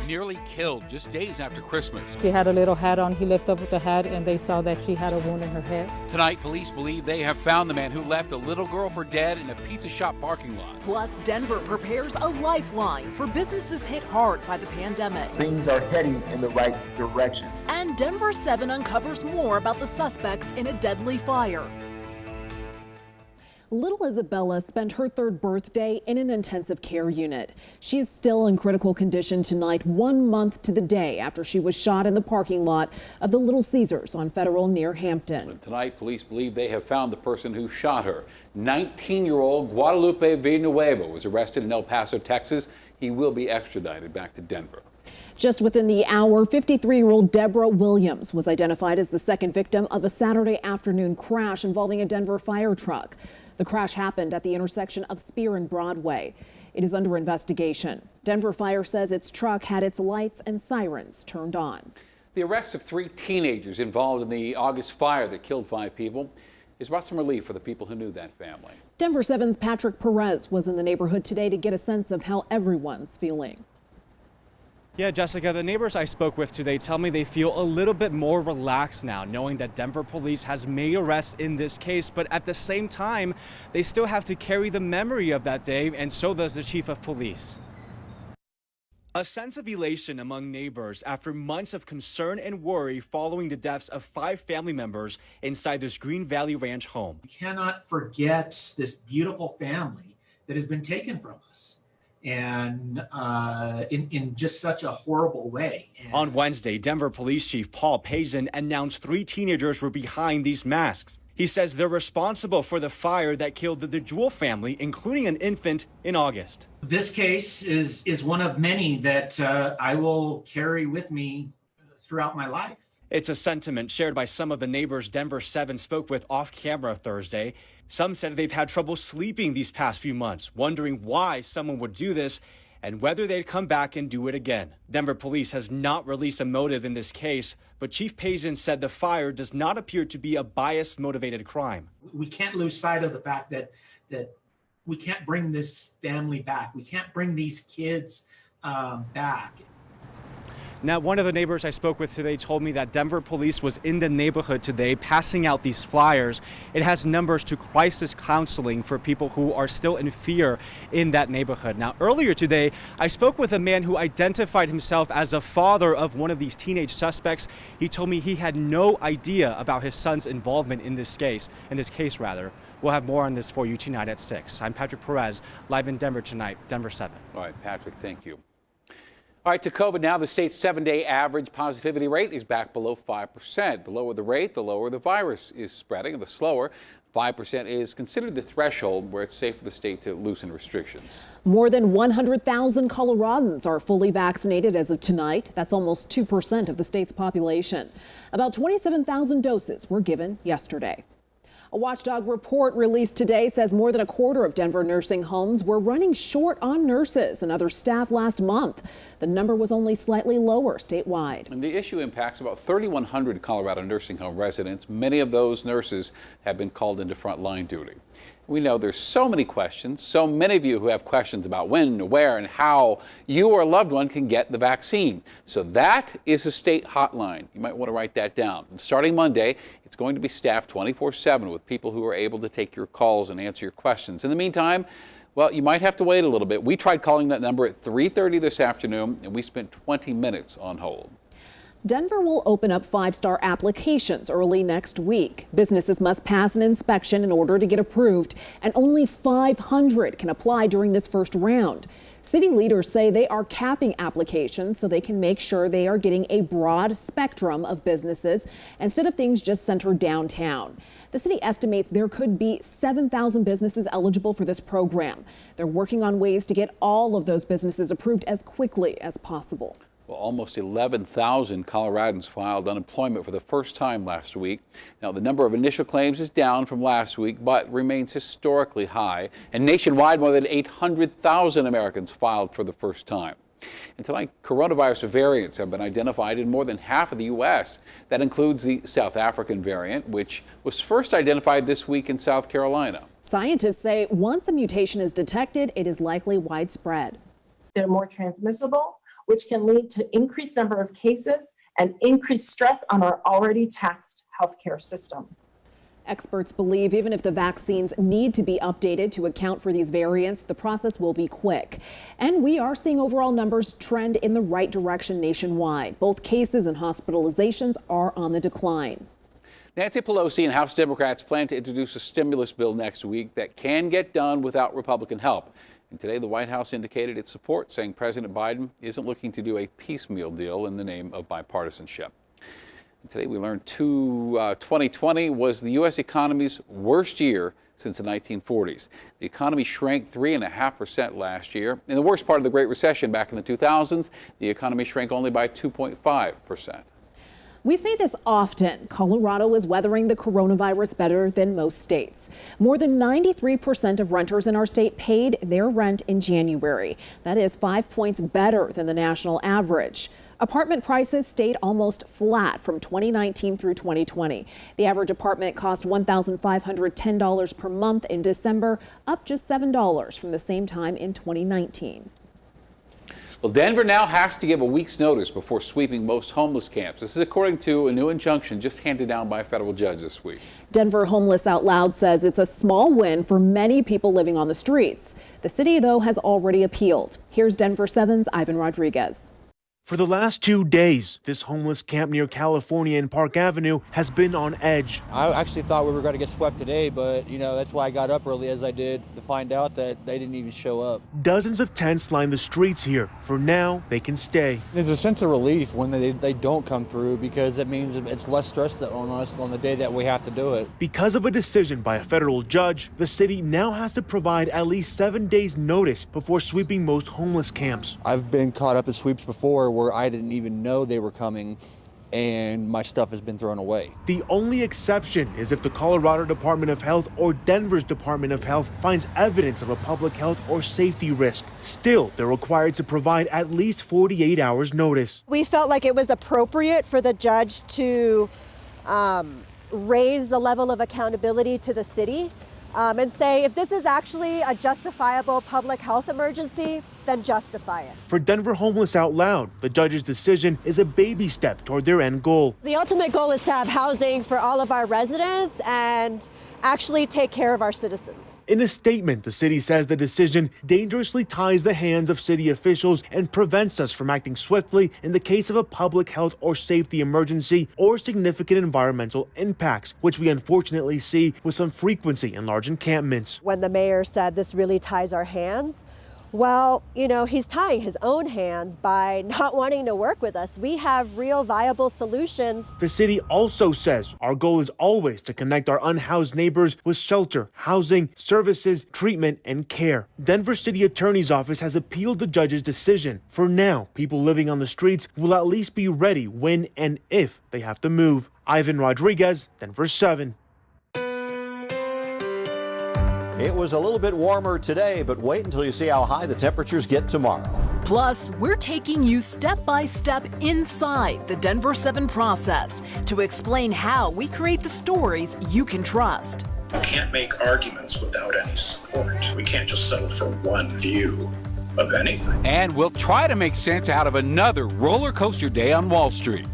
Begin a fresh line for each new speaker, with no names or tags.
nearly killed just days after Christmas.
She had a little hat on. He lifted up the hat and they saw that she had a wound in her head.
Tonight, police believe they have found the man who left a little girl for dead in a pizza shop parking lot.
Plus, Denver prepares a lifeline for businesses hit hard by the pandemic.
Things are heading in the right direction.
And Denver7 uncovers more about the suspects in a deadly fire. Little Isabella spent her third birthday in an intensive care unit. She is still in critical condition tonight, 1 month to the day after she was shot in the parking lot of the Little Caesars on Federal near Hampton.
And tonight, police believe they have found the person who shot her. 19-year-old Guadalupe Villanueva was arrested in El Paso, Texas. He will be extradited back to Denver.
Just within the hour, 53-year-old Deborah Williams was identified as the second victim of a Saturday afternoon crash involving a Denver fire truck. The crash happened at the intersection of Spear and Broadway. It is under investigation. Denver Fire says its truck had its lights and sirens turned on.
The arrest of 3 teenagers involved in the August fire that killed 5 people has brought some relief for the people who knew that family.
Denver7's Patrick Perez was in the neighborhood today to get a sense of how everyone's feeling.
Yeah, Jessica, the neighbors I spoke with today tell me they feel a little bit more relaxed now, knowing that Denver police has made arrests in this case, but at the same time, they still have to carry the memory of that day, and so does the chief of police. A sense of elation among neighbors after months of concern and worry following the deaths of 5 family members inside this Green Valley Ranch home.
We cannot forget this beautiful family that has been taken from us, and in just such a horrible way.
On Wednesday, Denver Police Chief Paul Pazin announced 3 teenagers were behind these masks. He says they're responsible for the fire that killed the Jewell family, including an infant, in August.
This case is one of many that I will carry with me throughout my life.
It's a sentiment shared by some of the neighbors Denver7 spoke with off camera Thursday. Some said they've had trouble sleeping these past few months, wondering why someone would do this and whether they'd come back and do it again. Denver police has not released a motive in this case, but Chief Pazin said the fire does not appear to be a bias-motivated crime.
We can't lose sight of the fact that we can't bring this family back. We can't bring these kids back.
Now, one of the neighbors I spoke with today told me that Denver police was in the neighborhood today passing out these flyers. It has numbers to crisis counseling for people who are still in fear in that neighborhood. Now, earlier today, I spoke with a man who identified himself as a father of one of these teenage suspects. He told me he had no idea about his son's involvement in this case. We'll have more on this for you tonight at 6. I'm Patrick Perez, live in Denver tonight, Denver7.
All right, Patrick, thank you. All right, to COVID now, the state's 7-day average positivity rate is back below 5%. The lower the rate, the lower the virus is spreading. The slower, 5% is considered the threshold where it's safe for the state to loosen restrictions.
More than 100,000 Coloradans are fully vaccinated as of tonight. That's almost 2% of the state's population. About 27,000 doses were given yesterday. A watchdog report released today says more than a quarter of Denver nursing homes were running short on nurses and other staff last month. The number was only slightly lower statewide.
And the issue impacts about 3,100 Colorado nursing home residents. Many of those nurses have been called into frontline duty. We know there's so many questions, so many of you who have questions about when, where, and how you or a loved one can get the vaccine. So that is a state hotline. You might want to write that down. And starting Monday, it's going to be staffed 24/7 with people who are able to take your calls and answer your questions. In the meantime, well, you might have to wait a little bit. We tried calling that number at 3:30 this afternoon, and we spent 20 minutes on hold.
Denver will open up 5-star applications early next week. Businesses must pass an inspection in order to get approved, and only 500 can apply during this first round. City leaders say they are capping applications so they can make sure they are getting a broad spectrum of businesses instead of things just centered downtown. The city estimates there could be 7,000 businesses eligible for this program. They're working on ways to get all of those businesses approved as quickly as possible.
Well, almost 11,000 Coloradans filed unemployment for the first time last week. Now, the number of initial claims is down from last week, but remains historically high. And nationwide, more than 800,000 Americans filed for the first time. And tonight, coronavirus variants have been identified in more than half of the U.S. That includes the South African variant, which was first identified this week in South Carolina.
Scientists say once a mutation is detected, it is likely widespread.
They're more transmissible, which can lead to increased number of cases and increased stress on our already taxed healthcare system.
Experts believe even if the vaccines need to be updated to account for these variants, the process will be quick. And we are seeing overall numbers trend in the right direction nationwide. Both cases and hospitalizations are on the decline.
Nancy Pelosi and House Democrats plan to introduce a stimulus bill next week that can get done without Republican help. And today, the White House indicated its support, saying President Biden isn't looking to do a piecemeal deal in the name of bipartisanship. And today, we learned 2020 was the U.S. economy's worst year since the 1940s. The economy shrank 3.5% last year. In the worst part of the Great Recession back in the 2000s, the economy shrank only by 2.5%.
We say this often. Colorado is weathering the coronavirus better than most states. More than 93% of renters in our state paid their rent in January. That is 5 points better than the national average. Apartment prices stayed almost flat from 2019 through 2020. The average apartment cost $1,510 per month in December, up just $7 from the same time in 2019.
Well, Denver now has to give a week's notice before sweeping most homeless camps. This is according to a new injunction just handed down by a federal judge this week.
Denver Homeless Out Loud says it's a small win for many people living on the streets. The city, though, has already appealed. Here's Denver7's Ivan Rodriguez.
For the last 2 days, this homeless camp near California and Park Avenue has been on edge.
I actually thought we were going to get swept today, but that's why I got up early as I did to find out that they didn't even show up.
Dozens of tents line the streets here. For now, they can stay.
There's a sense of relief when they don't come through, because it means it's less stress on us on the day that we have to do it.
Because of a decision by a federal judge, the city now has to provide at least 7 days notice before sweeping most homeless camps.
I've been caught up in sweeps before where I didn't even know they were coming and my stuff has been thrown away.
The only exception is if the Colorado Department of Health or Denver's Department of Health finds evidence of a public health or safety risk. Still, they're required to provide at least 48 hours notice.
We felt like it was appropriate for the judge to raise the level of accountability to the city and say, if this is actually a justifiable public health emergency, then justify it.
For Denver Homeless Out Loud, the judge's decision is a baby step toward their end goal.
The ultimate goal is to have housing for all of our residents and actually take care of our citizens.
In a statement, the city says the decision dangerously ties the hands of city officials and prevents us from acting swiftly in the case of a public health or safety emergency or significant environmental impacts, which we unfortunately see with some frequency in large encampments.
When the mayor said this really ties our hands, well, he's tying his own hands by not wanting to work with us. We have real viable solutions.
The city also says our goal is always to connect our unhoused neighbors with shelter, housing, services, treatment, and care. Denver City Attorney's Office has appealed the judge's decision. For now, people living on the streets will at least be ready when and if they have to move. Ivan Rodriguez, Denver7.
It was a little bit warmer today, but wait until you see how high the temperatures get tomorrow.
Plus, we're taking you step by step inside the Denver7 process to explain how we create the stories you can trust.
You can't make arguments without any support. We can't just settle for one view of anything.
And we'll try to make sense out of another roller coaster day on Wall Street.